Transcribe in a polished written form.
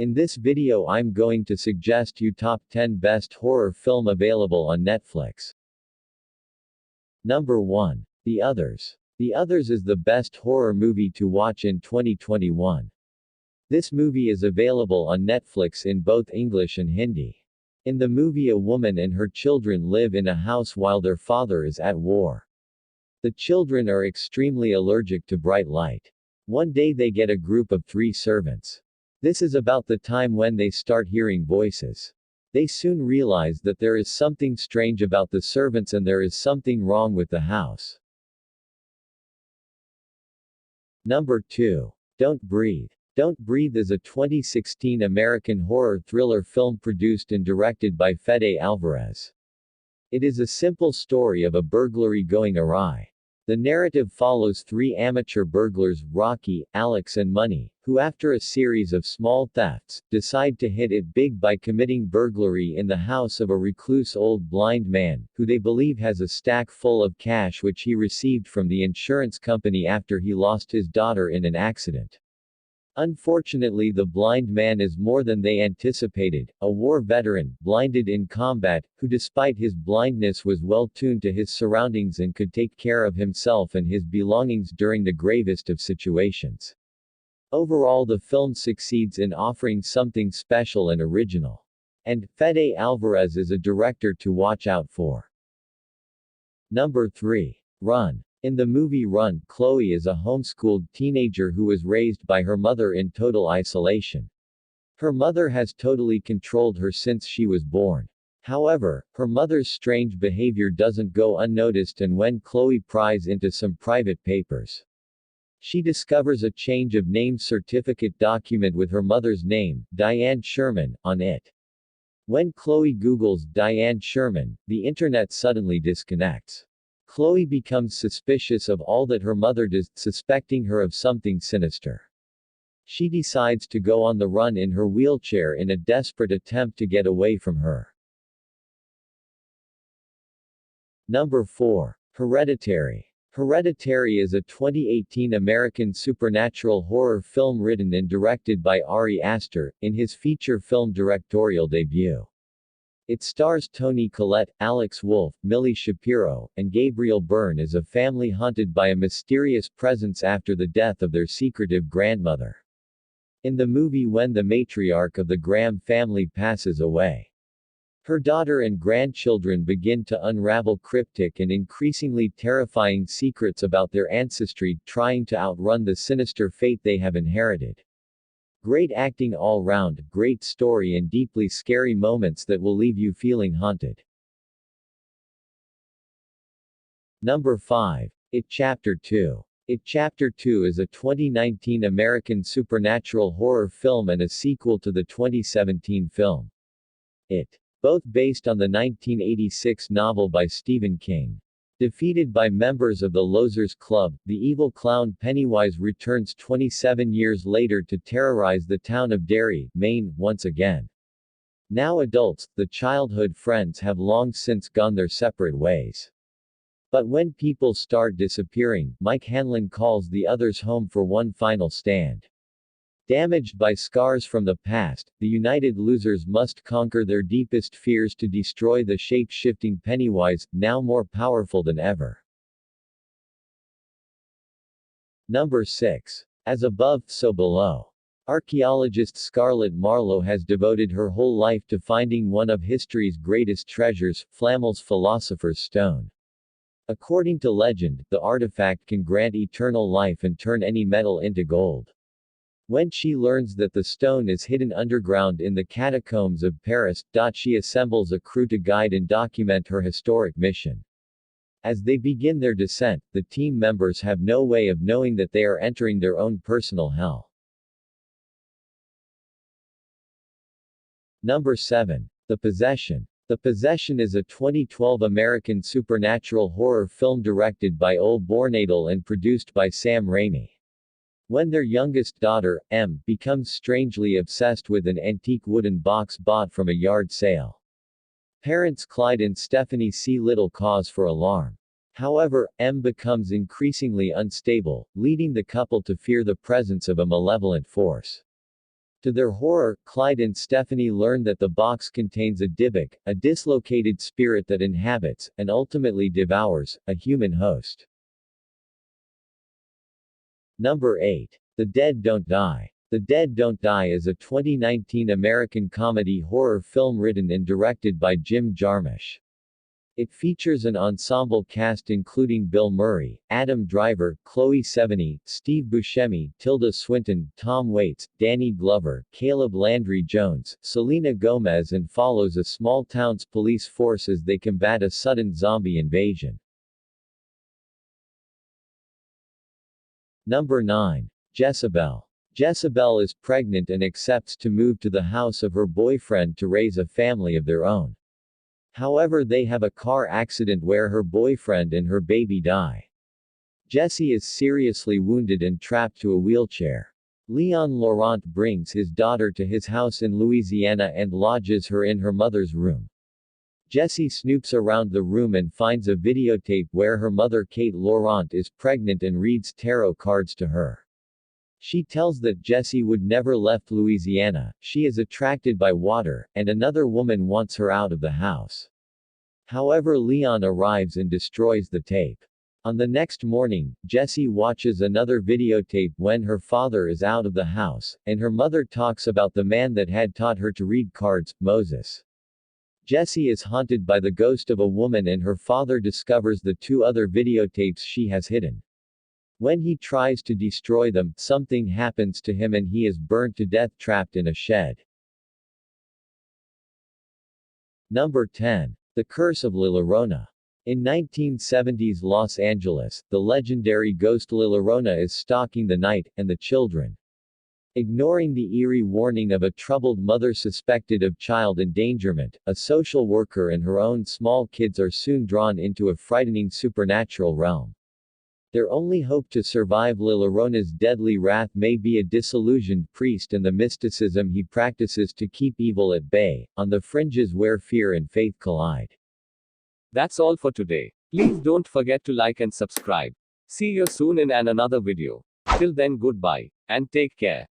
In this video I'm going to suggest you top 10 best horror film available on Netflix. Number 1. The Others. The Others is the best horror movie to watch in 2021. This movie is available on Netflix in both English and Hindi. In the movie, a woman and her children live in a house while their father is at war. The children are extremely allergic to bright light. One day they get a group of 3 servants. This is about the time when they start hearing voices. They soon realize that there is something strange about the servants and there is something wrong with the house. Number 2. Don't Breathe. Don't Breathe is a 2016 American horror thriller film produced and directed by Fede Alvarez. It is a simple story of a burglary going awry. The narrative follows 3 amateur burglars, Rocky, Alex and Money, who after a series of small thefts, decide to hit it big by committing burglary in the house of a recluse old blind man, who they believe has a stack full of cash which he received from the insurance company after he lost his daughter in an accident. Unfortunately, the blind man is more than they anticipated, a war veteran, blinded in combat, who despite his blindness was well tuned to his surroundings and could take care of himself and his belongings during the gravest of situations. Overall, the film succeeds in offering something special and original. And Fede Alvarez is a director to watch out for. Number 3. Run. In the movie Run, Chloe is a homeschooled teenager who was raised by her mother in total isolation. Her mother has totally controlled her since she was born. However, her mother's strange behavior doesn't go unnoticed, and when Chloe pries into some private papers, she discovers a change of name certificate document with her mother's name, Diane Sherman, on it. When Chloe Googles Diane Sherman, the internet suddenly disconnects. Chloe becomes suspicious of all that her mother does, suspecting her of something sinister. She decides to go on the run in her wheelchair in a desperate attempt to get away from her. Number 4. Hereditary. Hereditary is a 2018 American supernatural horror film written and directed by Ari Aster, in his feature film directorial debut. It stars Toni Collette, Alex Wolff, Millie Shapiro, and Gabriel Byrne as a family haunted by a mysterious presence after the death of their secretive grandmother. In the movie, when the matriarch of the Graham family passes away, her daughter and grandchildren begin to unravel cryptic and increasingly terrifying secrets about their ancestry, trying to outrun the sinister fate they have inherited. Great acting all round, great story and deeply scary moments that will leave you feeling haunted. Number 5. It Chapter 2. It Chapter 2 is a 2019 American supernatural horror film and a sequel to the 2017 film It, both based on the 1986 novel by Stephen King. Defeated by members of the Losers Club, the evil clown Pennywise returns 27 years later to terrorize the town of Derry, Maine, once again. Now adults, the childhood friends have long since gone their separate ways. But when people start disappearing, Mike Hanlon calls the others home for one final stand. Damaged by scars from the past, the united losers must conquer their deepest fears to destroy the shape-shifting Pennywise, now more powerful than ever. Number 6. As Above, So Below. Archaeologist Scarlett Marlowe has devoted her whole life to finding one of history's greatest treasures, Flamel's Philosopher's Stone. According to legend, the artifact can grant eternal life and turn any metal into gold. When she learns that the stone is hidden underground in the catacombs of Paris, she assembles a crew to guide and document her historic mission. As they begin their descent, the team members have no way of knowing that they are entering their own personal hell. Number 7. The Possession. The Possession is a 2012 American supernatural horror film directed by Ole Bornadel and produced by Sam Raimi. When their youngest daughter, Em, becomes strangely obsessed with an antique wooden box bought from a yard sale, parents Clyde and Stephanie see little cause for alarm. However, Em becomes increasingly unstable, leading the couple to fear the presence of a malevolent force. To their horror, Clyde and Stephanie learn that the box contains a Dybbuk, a dislocated spirit that inhabits, and ultimately devours, a human host. Number 8. The Dead Don't Die. The Dead Don't Die is a 2019 American comedy horror film written and directed by Jim Jarmusch. It features an ensemble cast including Bill Murray, Adam Driver, Chloe Sevigny, Steve Buscemi, Tilda Swinton, Tom Waits, Danny Glover, Caleb Landry Jones, Selena Gomez, and follows a small town's police force as they combat a sudden zombie invasion. Number 9. Jessabelle. Jessabelle is pregnant and accepts to move to the house of her boyfriend to raise a family of their own. However, they have a car accident where her boyfriend and her baby die. Jessie is seriously wounded and trapped to a wheelchair. Leon Laurent brings his daughter to his house in Louisiana and lodges her in her mother's room. Jessie snoops around the room and finds a videotape where her mother Kate Laurent is pregnant and reads tarot cards to her. She tells that Jessie would never left Louisiana, she is attracted by water, and another woman wants her out of the house. However, Leon arrives and destroys the tape. On the next morning, Jessie watches another videotape when her father is out of the house, and her mother talks about the man that had taught her to read cards, Moses. Jessie is haunted by the ghost of a woman and her father discovers the 2 other videotapes she has hidden. When he tries to destroy them, something happens to him and he is burnt to death trapped in a shed. Number 10. The Curse of Llorona. In 1970s Los Angeles, the legendary ghost Llorona is stalking the night, and the children. Ignoring the eerie warning of a troubled mother suspected of child endangerment, a social worker and her own small kids are soon drawn into a frightening supernatural realm. Their only hope to survive Llorona's deadly wrath may be a disillusioned priest and the mysticism he practices to keep evil at bay, on the fringes where fear and faith collide. That's all for today. Please don't forget to like and subscribe. See you soon in another video. Till then, goodbye, and take care.